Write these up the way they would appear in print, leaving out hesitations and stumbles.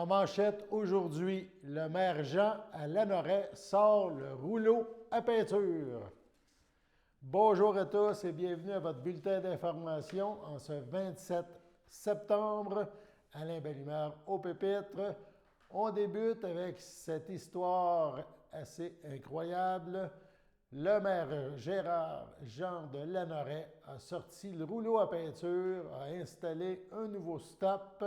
En manchette aujourd'hui, le maire Jean à Lanoret sort le rouleau à peinture. Bonjour à tous et bienvenue à votre bulletin d'information en ce 27 septembre. Alain Bellemare au pupitre. On débute avec cette histoire assez incroyable. Le maire Gérard Jean de Lanoret a sorti le rouleau à peinture, a installé un nouveau stop.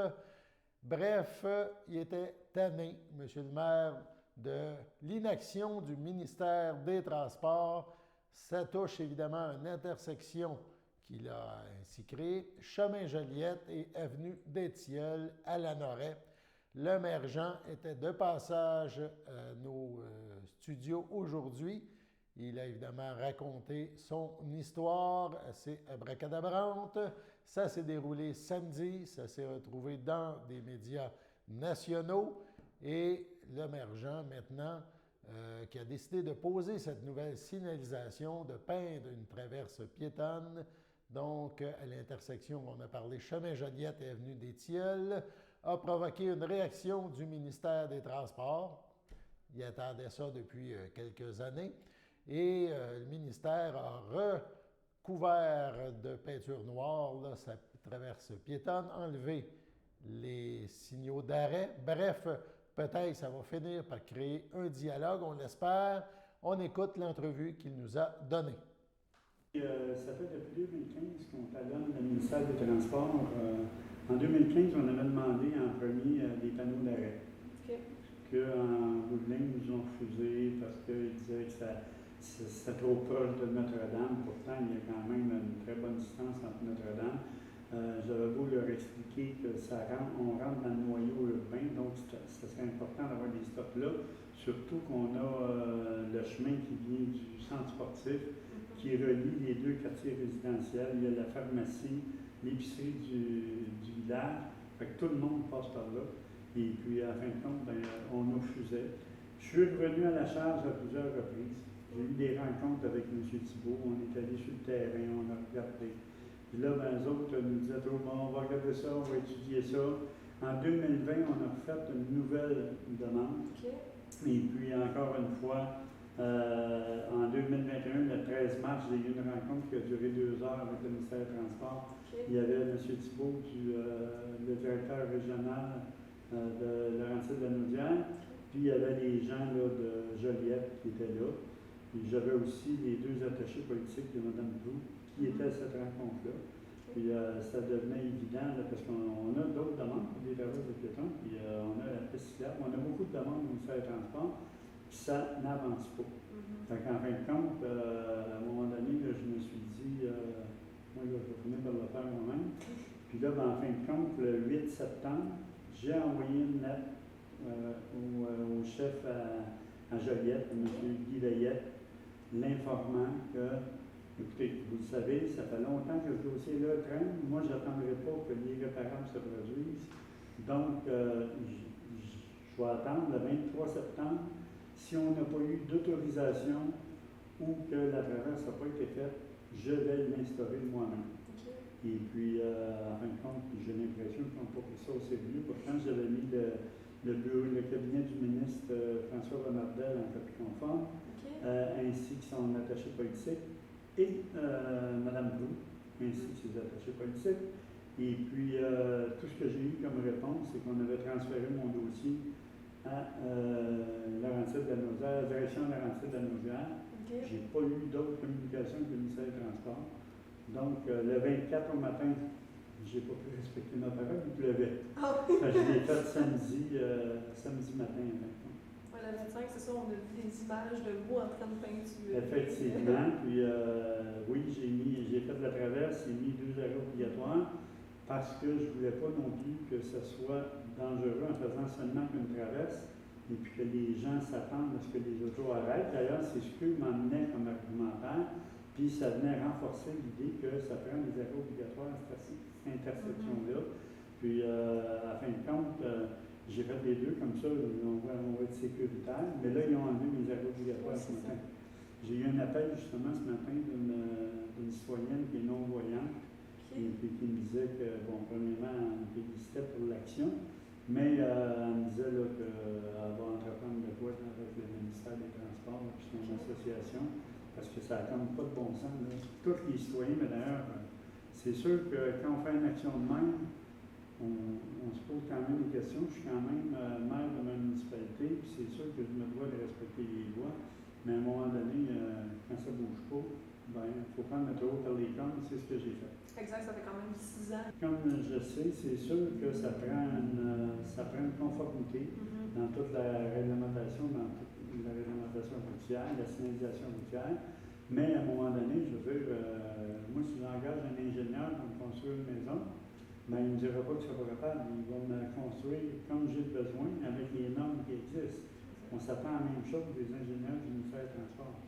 Bref, il était tanné, M. le maire, de l'inaction du ministère des Transports. Ça touche évidemment une intersection qu'il a ainsi créée, chemin Joliette et avenue des Tilleuls à Lanoret. Le maire Jean était de passage à nos studios aujourd'hui. Il a évidemment raconté son histoire assez abracadabrante. Ça s'est déroulé samedi, ça s'est retrouvé dans des médias nationaux. Et le maire Jean, maintenant, qui a décidé de poser cette nouvelle signalisation, de peindre une traverse piétonne, donc à l'intersection, on a parlé chemin Joliette et avenue des Tilleuls, a provoqué une réaction du ministère des Transports. Il attendait ça depuis quelques années. Et le ministère a recouvert de peinture noire là, sa traverse piétonne, enlevé les signaux d'arrêt. Bref, peut-être ça va finir par créer un dialogue, on l'espère. On écoute l'entrevue qu'il nous a donnée. Ça fait depuis 2015 qu'on talonne le ministère des Transports. En 2015, on avait demandé en premier des panneaux d'arrêt. Okay. Qu'en bout de ligne, ils nous ont refusé parce qu'ils disaient que c'était trop proche de Notre-Dame. Pourtant, il y a quand même une très bonne distance entre Notre-Dame. J'avais beau leur expliquer que on rentre dans le noyau urbain, donc ce serait important d'avoir des stops là, surtout qu'on a le chemin qui vient du centre sportif, qui relie les deux quartiers résidentiels. Il y a la pharmacie, l'épicerie du village, fait que tout le monde passe par là. Et puis, à la fin de compte, on nous refusait. Je suis revenu à la charge à plusieurs reprises. J'ai eu des rencontres avec M. Thibault, on est allé sur le terrain, on a regardé. Puis là, eux autres nous disaient, on va regarder ça, on va étudier ça. En 2020, on a fait une nouvelle demande. Okay. Et puis, encore une fois, en 2021, le 13 mars, j'ai eu une rencontre qui a duré 2 heures avec le ministère des Transports. Okay. Il y avait M. Thibault, le directeur régional de Laurentides-de-la-Naudière. Puis, il y avait des gens là, de Joliette qui étaient là. Puis j'avais aussi les 2 attachés politiques de Mme Blou qui étaient à cette rencontre-là. Puis ça devenait évident là, parce qu'on a d'autres demandes pour des traverses de piétons, puis on a la piste cyclable, on a beaucoup de demandes au ministère des Transports, puis ça n'avance pas. Fait qu'en fin de compte, à un moment donné, là, je me suis dit, moi, là, je vais finir par le faire moi-même. Puis là, ben, en fin de compte, le 8 septembre, j'ai envoyé une lettre au chef à Joliette, M. Guy Veillette, l'informant que, écoutez, vous le savez, ça fait longtemps que ce dossier-là traîne. Moi, je n'attendrai pas que l'irréparable se produise. Donc, je vais attendre le 23 septembre. Si on n'a pas eu d'autorisation ou que la traverse n'a pas été faite, je vais l'instaurer moi-même. Okay. Et puis, en fin de compte, j'ai l'impression qu'ils n'ont pas pris ça au sérieux. Pourtant, j'avais mis le cabinet du ministre François Bonnardel en copie conforme, okay. Ainsi que son attaché politique, et Mme Blou, ainsi que ses attachés politiques. Et puis, tout ce que j'ai eu comme réponse, c'est qu'on avait transféré mon dossier à Laurentides-de-la-Naudière, la direction Laurentides-de-la-Naudière. Okay. Je n'ai pas eu d'autres communications que le ministère des Transports. Donc, le 24 au matin, je n'ai pas pu respecter ma parole, il pleuvait. Oh. Je l'ai fait samedi matin. Oui, le 25, c'est ça, on a vu des images de vous en train de peinture. Effectivement, puis oui, j'ai fait la traverse, j'ai mis 2 arrêts obligatoires parce que je ne voulais pas non plus que ce soit dangereux en faisant seulement une traverse et puis que les gens s'attendent à ce que les autos arrêtent. D'ailleurs, c'est ce qu'eux m'emmenaient comme argumentaire. Puis ça venait renforcer l'idée que ça prend des arrêts obligatoires à cette intersection-là. Puis à fin de compte, j'ai fait les 2 comme ça, on va être sécuritaire. Mais là, ils ont enlevé mes arrêts obligatoires ce matin. J'ai eu un appel justement ce matin d'une citoyenne qui est non-voyante et puis qui me disait que, bon, premièrement, on félicitait pour l'action. Mais elle me disait qu'elle va entreprendre de quoi avec le ministère des Transports et son association, parce que ça n'a comme pas de bon sens. Là. Tous les citoyens, mais d'ailleurs, c'est sûr que quand on fait une action de même, on se pose quand même des questions. Je suis quand même maire de ma municipalité, puis c'est sûr que je me dois de respecter les lois, mais à un moment donné, quand ça ne bouge pas, ben, il faut prendre le taureau par les cornes, c'est ce que j'ai fait. Exact, ça fait quand même 6 ans. Comme je sais, c'est sûr que ça prend une conformité dans toute la réglementation, routière, la signalisation routière. Mais à un moment donné, je veux dire, moi, si j'engage un ingénieur pour me construire une maison, ben, il ne me dira pas que ça va capable. Il va me construire comme j'ai besoin avec les normes qui existent. On s'attend à la même chose des ingénieurs du ministère des Transports.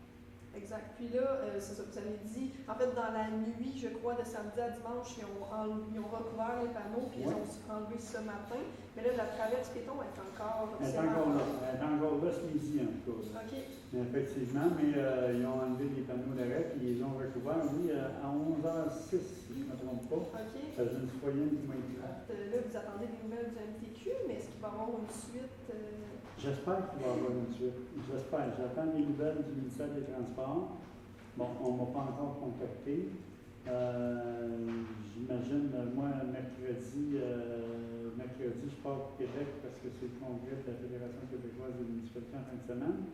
Exact. Puis là, c'est ça, vous avez dit, en fait, dans la nuit, je crois, de samedi à dimanche, ils ont recouvert les panneaux, puis ils ont enlevé ce matin. Mais là, la traverse piéton est encore... Elle est encore là ce midi, en tout cas. OK. Effectivement, mais ils ont enlevé les panneaux d'arrêt, puis ils ont recouvert, oui, à 11h06, si je ne me trompe pas. OK. C'est une citoyenne qui m'a écrit. Là, vous attendez des nouvelles du MTQ, mais est-ce qu'il va y avoir une suite? J'espère qu'il va y avoir une suite. J'espère. J'attends des nouvelles du ministère des Transports. Bon, on ne m'a pas encore contacté. J'imagine, moi, mercredi, je pars au Québec parce que c'est le congrès de la Fédération québécoise des municipalités en fin de semaine.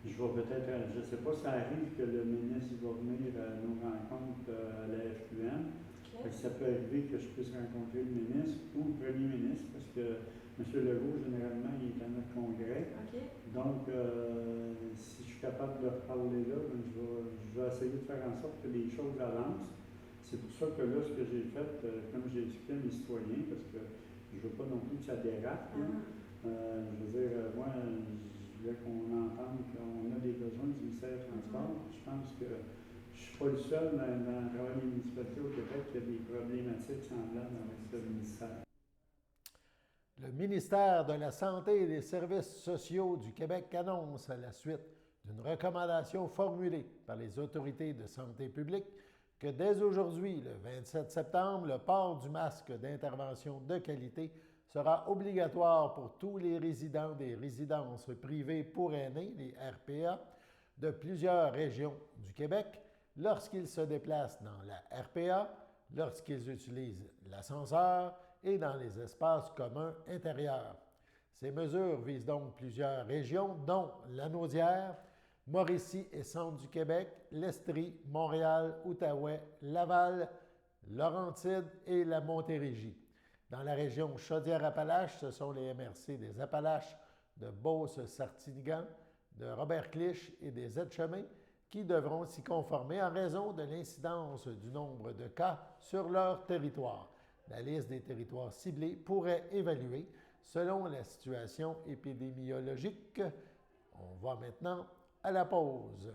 Je vais peut-être, je ne sais pas, ça arrive que le ministre va venir à nos rencontres à la FQM. Ça peut arriver que je puisse rencontrer le ministre ou le premier ministre parce que M. Legault, généralement, il est à notre congrès. Okay. Donc, si je suis capable de reparler là, je vais essayer de faire en sorte que les choses avancent. C'est pour ça que là, ce que j'ai fait, comme j'ai expliqué à mes citoyens, parce que je ne veux pas non plus que ça dérape, je veux dire, moi, je voulais qu'on entende qu'on a des besoins du ministère des Transports. Je pense que je ne suis pas le seul dans le travail des municipalités au Québec qui a des problématiques semblables avec ce ministère. Le ministère de la Santé et des Services sociaux du Québec annonce à la suite d'une recommandation formulée par les autorités de santé publique que dès aujourd'hui, le 27 septembre, le port du masque d'intervention de qualité sera obligatoire pour tous les résidents des résidences privées pour aînés, les RPA, de plusieurs régions du Québec lorsqu'ils se déplacent dans la RPA, lorsqu'ils utilisent l'ascenseur et dans les espaces communs intérieurs. Ces mesures visent donc plusieurs régions, dont Lanaudière, Mauricie et Centre du Québec, l'Estrie, Montréal, Outaouais, Laval, Laurentides et la Montérégie. Dans la région Chaudière-Appalaches, ce sont les MRC des Appalaches, de Beauce-Sartinigan, de Robert-Cliche et des Etchemins qui devront s'y conformer en raison de l'incidence du nombre de cas sur leur territoire. La liste des territoires ciblés pourrait évaluer selon la situation épidémiologique. On va maintenant à la pause.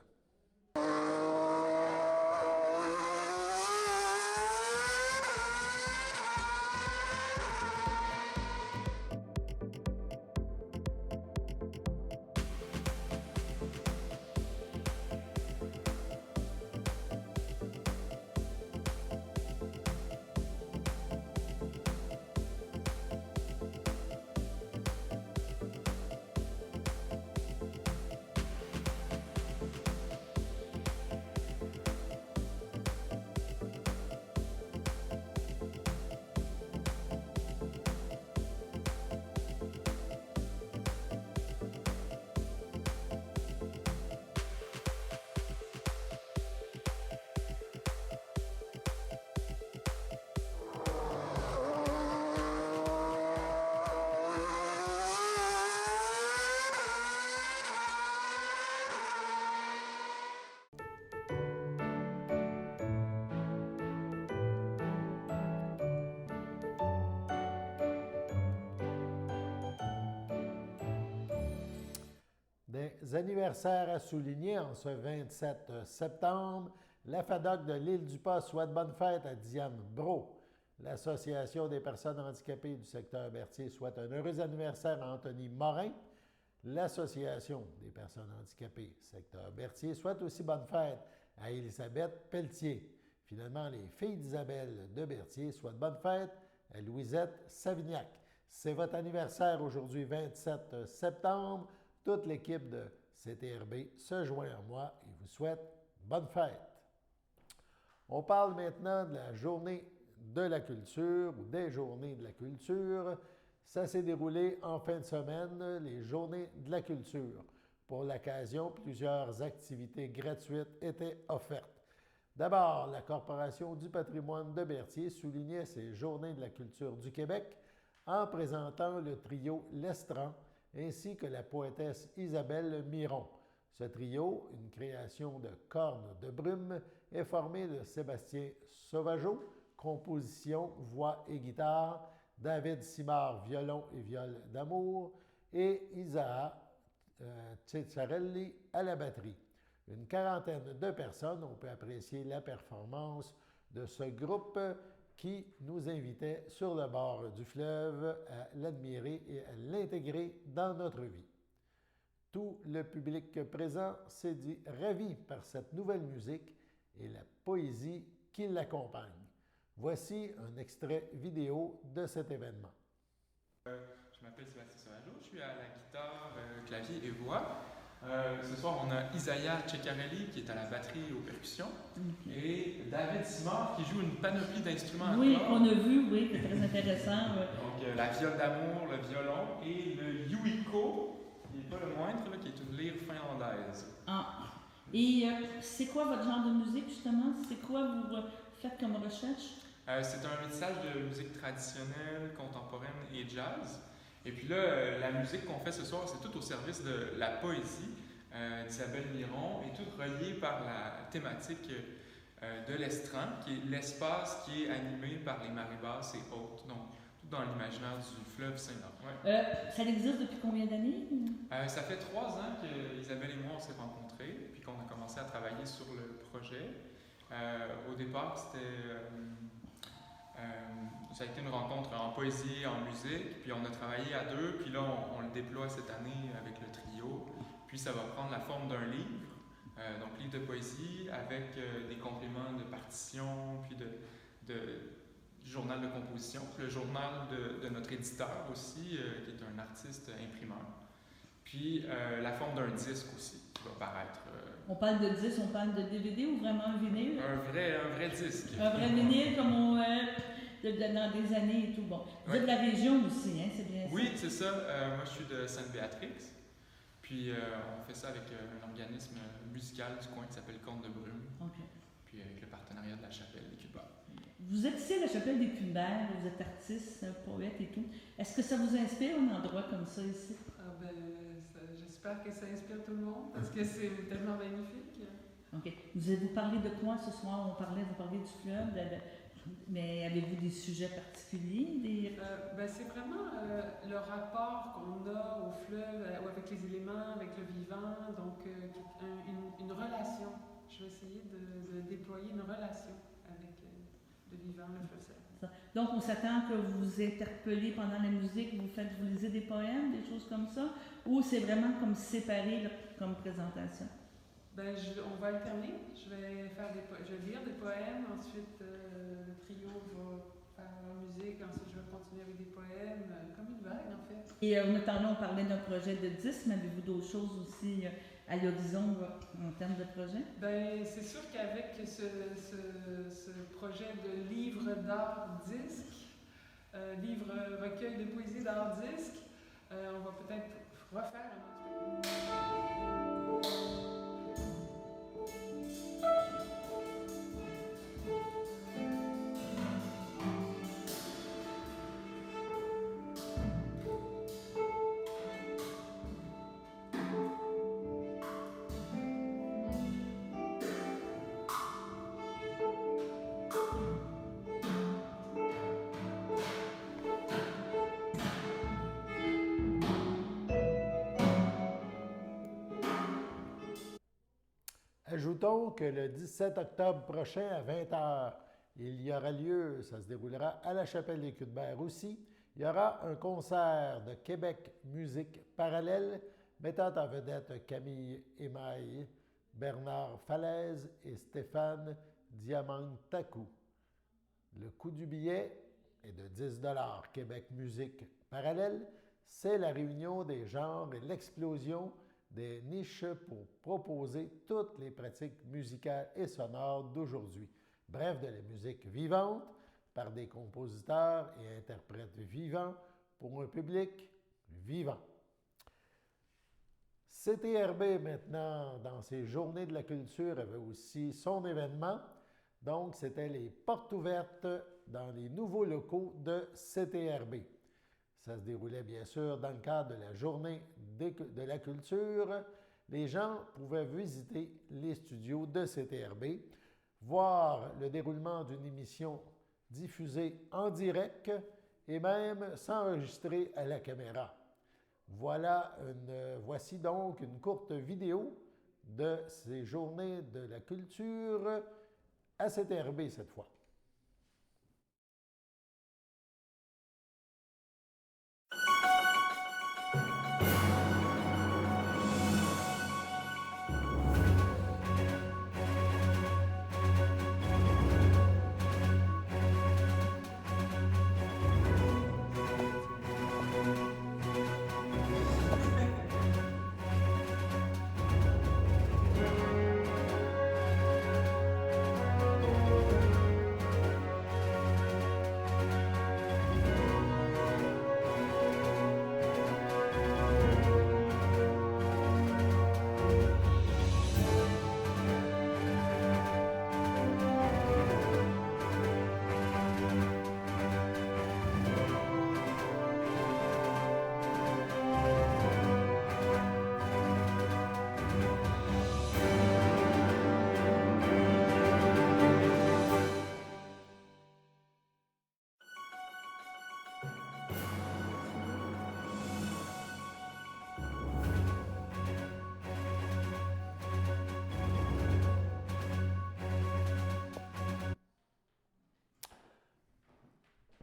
Des anniversaires à souligner en ce 27 septembre, la FADOC de l'Île-du-Pas souhaite bonne fête à Diane Brault. L'Association des personnes handicapées du secteur Berthier souhaite un heureux anniversaire à Anthony Morin. L'Association des personnes handicapées secteur Berthier souhaite aussi bonne fête à Élisabeth Pelletier. Finalement, les filles d'Isabelle de Berthier souhaitent bonne fête à Louisette Savignac. C'est votre anniversaire aujourd'hui, 27 septembre. Toute l'équipe de CTRB se joint à moi et vous souhaite bonne fête. On parle maintenant de la journée de la culture ou des journées de la culture. Ça s'est déroulé en fin de semaine, les journées de la culture. Pour l'occasion, plusieurs activités gratuites étaient offertes. D'abord, la Corporation du patrimoine de Berthier soulignait ces journées de la culture du Québec en présentant le trio L'Estran ainsi que la poétesse Isabelle Miron. Ce trio, une création de Corne de Brume, est formé de Sébastien Sauvageau, composition, voix et guitare, David Simard, violon et viol d'amour, et Isaac Ceccarelli à la batterie. Une quarantaine de personnes, on peut apprécier la performance de ce groupe qui nous invitait sur le bord du fleuve à l'admirer et à l'intégrer dans notre vie. Tout le public présent s'est dit ravi par cette nouvelle musique et la poésie qui l'accompagne. Voici un extrait vidéo de cet événement. Je m'appelle Sébastien Sauvageau, je suis à la guitare, clavier et voix. Ce soir, on a Isaiah Ceccarelli qui est à la batterie et aux percussions et David Simard qui joue une panoplie d'instruments. Oui, qu'on a vu, oui, c'est très intéressant. Donc, la viole d'amour, le violon et le yuiko, qui n'est pas le moindre, là, qui est une lyre finlandaise. Ah. Et c'est quoi votre genre de musique, justement? C'est quoi vous faites comme recherche? C'est un métissage de musique traditionnelle, contemporaine et jazz. Et puis là, la musique qu'on fait ce soir, c'est tout au service de la poésie d'Isabelle Miron et tout relié par la thématique de l'Estran, qui est l'espace qui est animé par les marées basses et hautes, donc tout dans l'imaginaire du fleuve Saint-Laurent. Ouais. Ça existe depuis combien d'années? Ça fait 3 ans qu'Isabelle et moi on s'est rencontrés, puis qu'on a commencé à travailler sur le projet. Au départ, ça a été une rencontre en poésie, en musique, puis on a travaillé à deux, puis là on le déploie cette année avec le trio, puis ça va prendre la forme d'un livre, donc livre de poésie avec des compléments de partition, puis de journal de composition, puis le journal de notre éditeur aussi, qui est un artiste imprimeur, puis la forme d'un disque aussi qui va paraître. On parle de disque, on parle de DVD ou vraiment un vinyle? Un vrai disque. Un vrai vinyle comme on dans des années et tout. Bon. Vous êtes de la région aussi, hein, c'est bien ça? Oui, c'est ça. Moi, je suis de Sainte-Béatrix. Puis, on fait ça avec un organisme musical du coin qui s'appelle Corne de Brume. Okay. Puis, avec le partenariat de la Chapelle des Cubains. Vous êtes ici à la Chapelle des Cubains, vous êtes artiste, poète et tout. Est-ce que ça vous inspire un endroit comme ça ici? J'espère que ça inspire tout le monde parce que c'est tellement magnifique. OK. Vous parlé de quoi ce soir? Vous parlez du fleuve, mais avez-vous des sujets particuliers? C'est vraiment le rapport qu'on a au fleuve, avec les éléments, avec le vivant, donc une relation. Je vais essayer de déployer une relation avec le vivant, le fleuve. Donc, on s'attend que vous vous interpellez pendant la musique, vous lisez des poèmes, des choses comme ça, ou c'est vraiment comme séparé là, comme présentation? On va alterner. Je vais lire des poèmes, ensuite le trio va faire la musique, ensuite je vais continuer avec des poèmes, comme une vague en fait. Et notamment, on parlait d'un projet de disque, mais avez-vous d'autres choses aussi à l'horizon en termes de projet? C'est sûr qu'avec ce projet de livre d'art disque, livre recueil de poésie d'art disque, on va peut-être refaire un autre. Ajoutons que le 17 octobre prochain à 20h, il y aura lieu, ça se déroulera à la Chapelle des Culs-de-Berre aussi, il y aura un concert de Québec Musique Parallèle mettant en vedette Camille Émaille, Bernard Falaise et Stéphane Diamantakou. Le coût du billet est de 10 $. Québec Musique Parallèle, c'est la réunion des genres et l'explosion des niches pour proposer toutes les pratiques musicales et sonores d'aujourd'hui. Bref, de la musique vivante par des compositeurs et interprètes vivants pour un public vivant. CTRB, maintenant, dans ses journées de la culture, avait aussi son événement. Donc, c'était les portes ouvertes dans les nouveaux locaux de CTRB. Ça se déroulait bien sûr dans le cadre de la journée de la culture. Les gens pouvaient visiter les studios de CTRB, voir le déroulement d'une émission diffusée en direct et même s'enregistrer à la caméra. Voici donc une courte vidéo de ces journées de la culture à CTRB cette fois.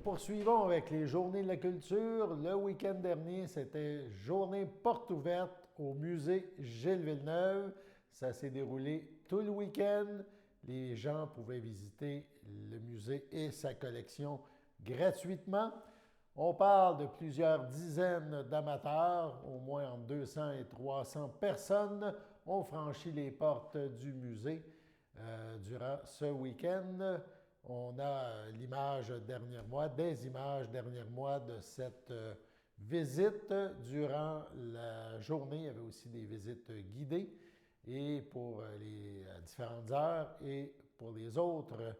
Poursuivons avec les journées de la culture. Le week-end dernier, c'était journée porte ouverte au musée Gilles Villeneuve. Ça s'est déroulé tout le week-end. Les gens pouvaient visiter le musée et sa collection gratuitement. On parle de plusieurs dizaines d'amateurs, au moins entre 200 et 300 personnes ont franchi les portes du musée durant ce week-end. On a des images dernièrement de cette visite. Durant la journée, il y avait aussi des visites guidées et pour les différentes heures et pour les autres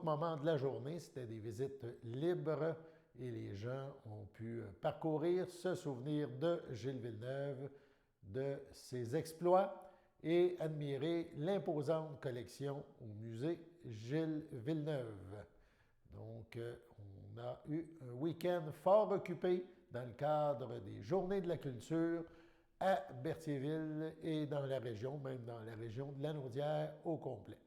moments de la journée, c'était des visites libres et les gens ont pu parcourir, se souvenir de Gilles Villeneuve, de ses exploits et admirer l'imposante collection au musée Gilles Villeneuve. Donc, on a eu un week-end fort occupé dans le cadre des Journées de la culture à Berthierville et dans la région, même dans la région de Lanaudière au complet.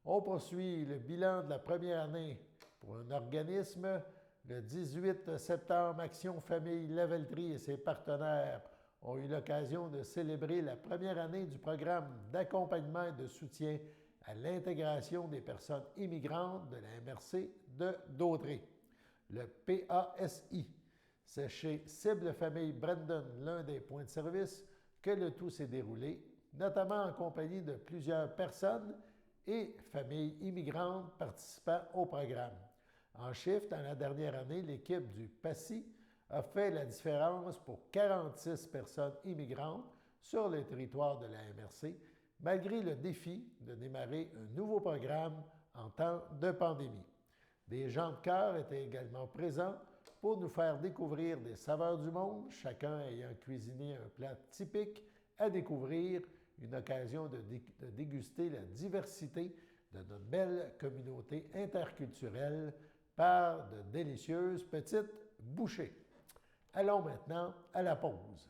On poursuit le bilan de la première année pour un organisme. Le 18 septembre, Action Famille Lavellerie et ses partenaires ont eu l'occasion de célébrer la première année du programme d'accompagnement et de soutien à l'intégration des personnes immigrantes de la MRC de Dautré, le PASI. C'est chez Cible Famille Brandon, l'un des points de service, que le tout s'est déroulé, notamment en compagnie de plusieurs personnes et familles immigrantes participant au programme. En chiffre, dans la dernière année, l'équipe du PASI a fait la différence pour 46 personnes immigrantes sur le territoire de la MRC, malgré le défi de démarrer un nouveau programme en temps de pandémie. Des gens de cœur étaient également présents pour nous faire découvrir des saveurs du monde, chacun ayant cuisiné un plat typique à découvrir, une occasion de déguster la diversité de notre belle communauté interculturelle par de délicieuses petites bouchées. Allons maintenant à la pause.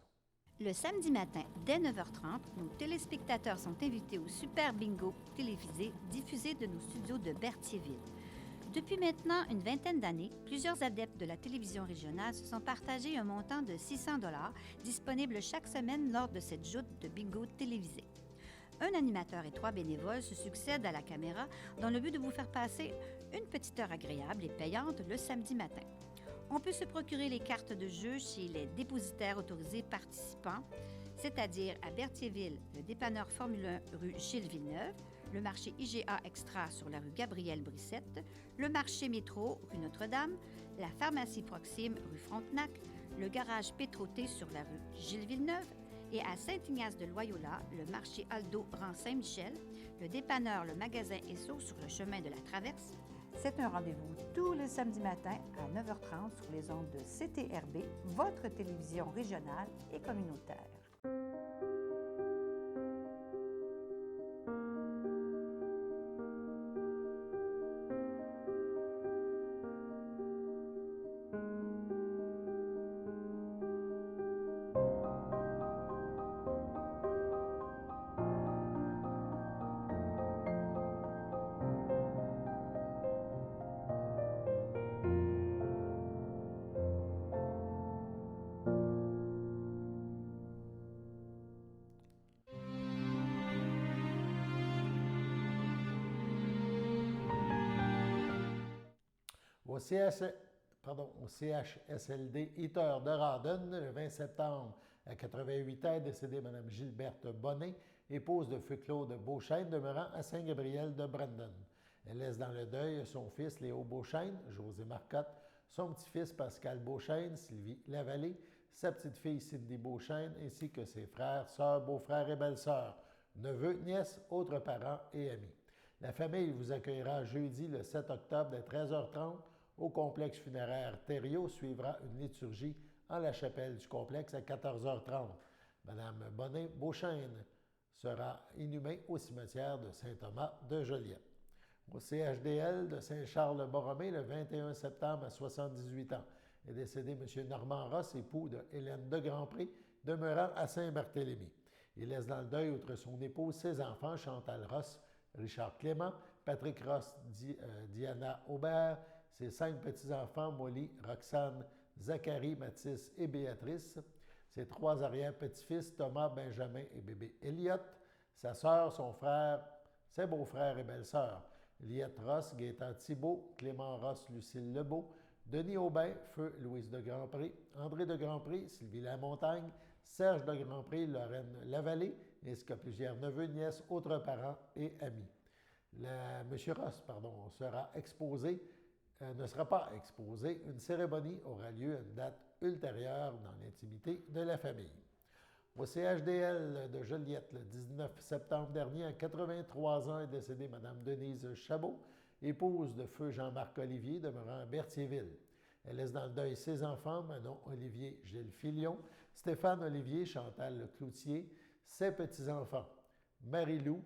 Le samedi matin, dès 9h30, nos téléspectateurs sont invités au Super Bingo télévisé diffusé de nos studios de Berthierville. Depuis maintenant une vingtaine d'années, plusieurs adeptes de la télévision régionale se sont partagés un montant de 600 $ disponible chaque semaine lors de cette joute de bingo télévisé. Un animateur et 3 bénévoles se succèdent à la caméra dans le but de vous faire passer une petite heure agréable et payante le samedi matin. On peut se procurer les cartes de jeu chez les dépositaires autorisés participants, c'est-à-dire à Berthierville, le dépanneur Formule 1 rue Gilles Villeneuve, le marché IGA Extra sur la rue Gabrielle Brissette, le marché Métro rue Notre-Dame, la pharmacie Proxime rue Frontenac, le garage Pétroté sur la rue Gilles Villeneuve et à Saint-Ignace de Loyola, le marché Aldo rang Saint-Michel, le dépanneur Le Magasin Esso sur le chemin de la Traverse. C'est un rendez-vous tous les samedis matins à 9h30 sur les ondes de CTRB, votre télévision régionale et communautaire. Au CHSLD Heater de Rawdon, le 20 septembre, à 88 ans, est décédée Mme Gilberte Bonnet, épouse de feu Claude Beauchesne, demeurant à Saint-Gabriel de Brandon. Elle laisse dans le deuil son fils Léo Beauchesne, José Marcotte, son petit-fils Pascal Beauchesne, Sylvie Lavallée, sa petite-fille Cindy Beauchesne, ainsi que ses frères, sœurs, beaux-frères et belles-sœurs, neveux, nièces, autres parents et amis. La famille vous accueillera jeudi le 7 octobre à 13h30 au complexe funéraire Thériault. Suivra une liturgie en la chapelle du complexe à 14h30. Mme Bonnet-Beauchesne sera inhumée au cimetière de Saint-Thomas de Joliette. Au CHDL de Saint-Charles-Borromée, le 21 septembre à 78 ans, est décédé M. Normand Ross, époux de Hélène de Grandpré, demeurant à Saint-Barthélemy. Il laisse dans le deuil, outre son épouse, ses enfants, Chantal Ross, Richard Clément, Patrick Ross, Diana Aubert, ses 5 petits-enfants, Molly, Roxane, Zachary, Mathis et Béatrice, ses 3 arrière-petits-fils, Thomas, Benjamin et bébé Elliot, sa sœur, son frère, ses beaux-frères et belles-sœurs, Liette Ross, Gaétan Thibault, Clément Ross, Lucille Lebeau, Denis Aubin, feu Louise de Grandpré, André de Grandpré, Sylvie Lamontagne, Serge de Grandpré, Lorraine Lavallée, ainsi que plusieurs neveux, nièces, autres parents et amis. M. Ross, ne sera pas exposé. Une cérémonie aura lieu à une date ultérieure dans l'intimité de la famille. Au CHDL de Joliette, le 19 septembre dernier, à 83 ans, est décédée Mme Denise Chabot, épouse de feu Jean-Marc Olivier, demeurant à Berthierville. Elle laisse dans le deuil ses enfants, Manon Olivier, Gilles Filion, Stéphane Olivier, Chantal Cloutier, ses petits-enfants, Marie-Lou,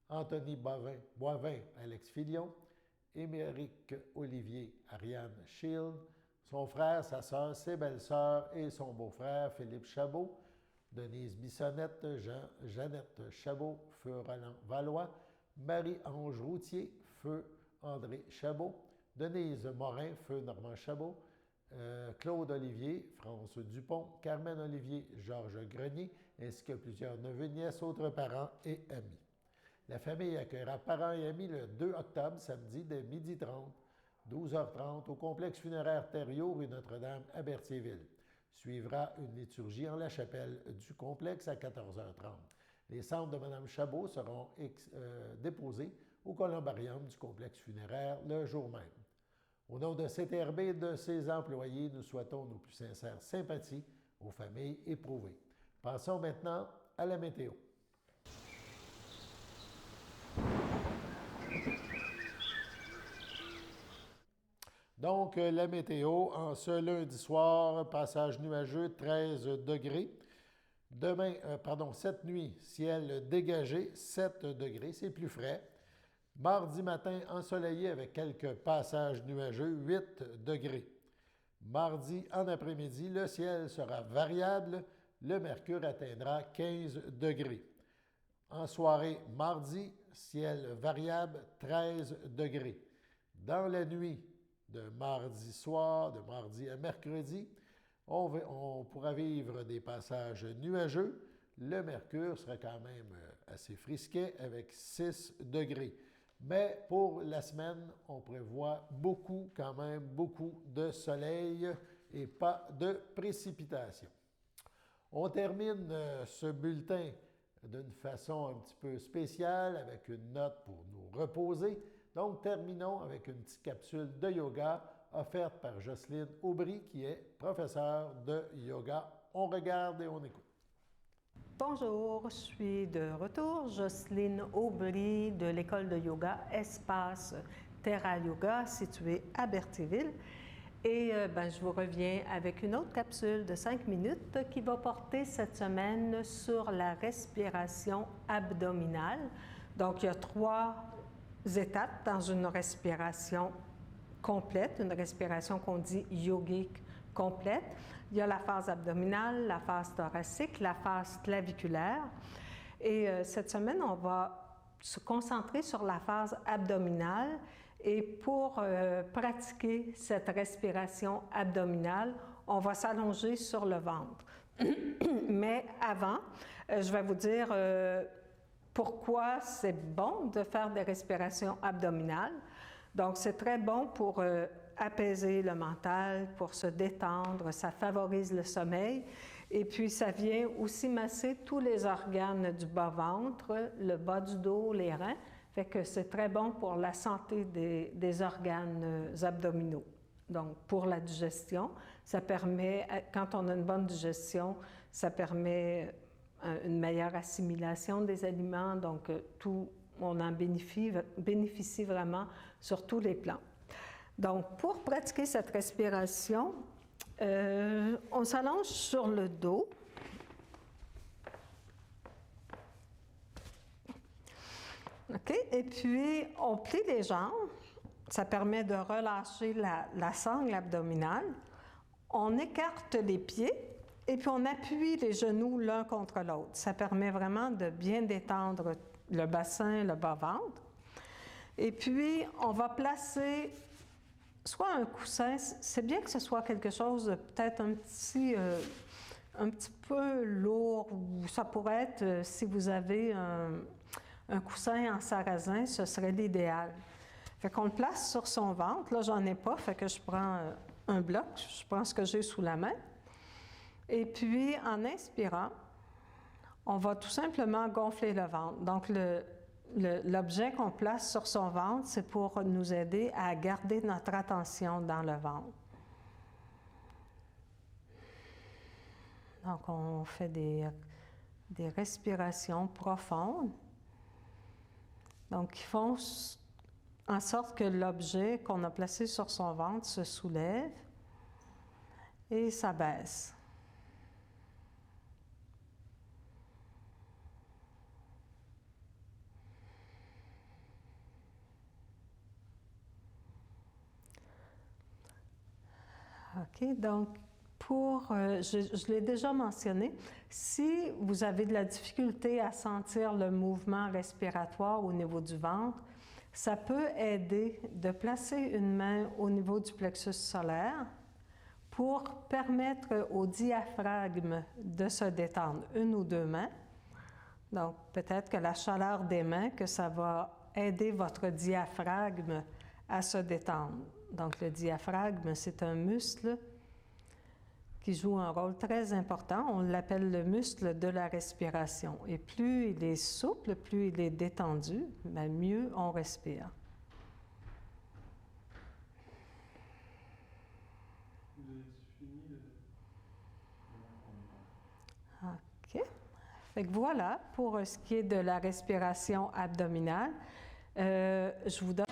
Anthony Boivin, Alex Filion, Émeric Olivier, Ariane Shield, son frère, sa sœur, ses belles-sœurs et son beau-frère, Philippe Chabot, Denise Bissonnette, Jeannette Chabot, feu Roland Valois, Marie-Ange Routier, feu André Chabot, Denise Morin, feu Normand Chabot, Claude Olivier, France Dupont, Carmen Olivier, Georges Grenier, ainsi que plusieurs neveux, nièces, autres parents et amis. La famille accueillera parents et amis le 2 octobre, samedi, dès 12h30, 12h30, au complexe funéraire Thériault, rue Notre-Dame, à Berthierville. Suivra une liturgie en la chapelle du complexe à 14h30. Les cendres de Mme Chabot seront déposées au columbarium du complexe funéraire le jour même. Au nom de CTRB et de ses employés, nous souhaitons nos plus sincères sympathies aux familles éprouvées. Passons maintenant à la météo. Donc, la météo, en ce lundi soir, passage nuageux, 13 degrés. Cette nuit, ciel dégagé, 7 degrés, c'est plus frais. Mardi matin, ensoleillé avec quelques passages nuageux, 8 degrés. Mardi en après-midi, le ciel sera variable, le mercure atteindra 15 degrés. En soirée, mardi, ciel variable, 13 degrés. Dans la nuit, de mardi soir, de mardi à mercredi, on pourra vivre des passages nuageux. Le mercure sera quand même assez frisquet avec 6 degrés. Mais pour la semaine, on prévoit quand même beaucoup de soleil et pas de précipitations. On termine ce bulletin d'une façon un petit peu spéciale avec une note pour nous reposer. Donc, terminons avec une petite capsule de yoga offerte par Jocelyne Aubry, qui est professeure de yoga. On regarde et on écoute. Bonjour, je suis de retour, Jocelyne Aubry de l'école de yoga Espace Terra Yoga située à Berthierville. Et je vous reviens avec une autre capsule de 5 minutes qui va porter cette semaine sur la respiration abdominale. Donc, il y a 3 étapes dans une respiration complète, une respiration qu'on dit yogique complète. Il y a la phase abdominale, la phase thoracique, la phase claviculaire. Et cette semaine, on va se concentrer sur la phase abdominale. Et pour pratiquer cette respiration abdominale, on va s'allonger sur le ventre. Mais avant, je vais vous dire pourquoi c'est bon de faire des respirations abdominales. Donc, c'est très bon pour apaiser le mental, pour se détendre, ça favorise le sommeil. Et puis, ça vient aussi masser tous les organes du bas-ventre, le bas du dos, les reins. Fait que c'est très bon pour la santé des organes abdominaux. Donc, pour la digestion, ça permet, quand on a une bonne digestion, ça permet une meilleure assimilation des aliments. Donc, on en bénéficie vraiment sur tous les plans. Donc, pour pratiquer cette respiration, on s'allonge sur le dos. OK? Et puis, on plie les jambes. Ça permet de relâcher la sangle abdominale. On écarte les pieds et puis on appuie les genoux l'un contre l'autre. Ça permet vraiment de bien détendre le bassin, le bas-ventre. Et puis, on va placer soit un coussin, c'est bien que ce soit quelque chose de peut-être un petit peu lourd, ou ça pourrait être, si vous avez un coussin en sarrasin, ce serait l'idéal. Fait qu'on le place sur son ventre. Là, j'en ai pas, fait que je prends un bloc, je prends ce que j'ai sous la main. Et puis, en inspirant, on va tout simplement gonfler le ventre. Donc, l'objet qu'on place sur son ventre, c'est pour nous aider à garder notre attention dans le ventre. Donc, on fait des respirations profondes. Donc, qui font en sorte que l'objet qu'on a placé sur son ventre se soulève et s'abaisse. OK, donc je l'ai déjà mentionné, si vous avez de la difficulté à sentir le mouvement respiratoire au niveau du ventre, ça peut aider de placer une main au niveau du plexus solaire pour permettre au diaphragme de se détendre, 1 ou 2 mains. Donc, peut-être que la chaleur des mains, que ça va aider votre diaphragme à se détendre. Donc, le diaphragme, c'est un muscle qui joue un rôle très important. On l'appelle le muscle de la respiration. Et plus il est souple, plus il est détendu, bien mieux on respire. OK. Fait que voilà pour ce qui est de la respiration abdominale. Je vous donne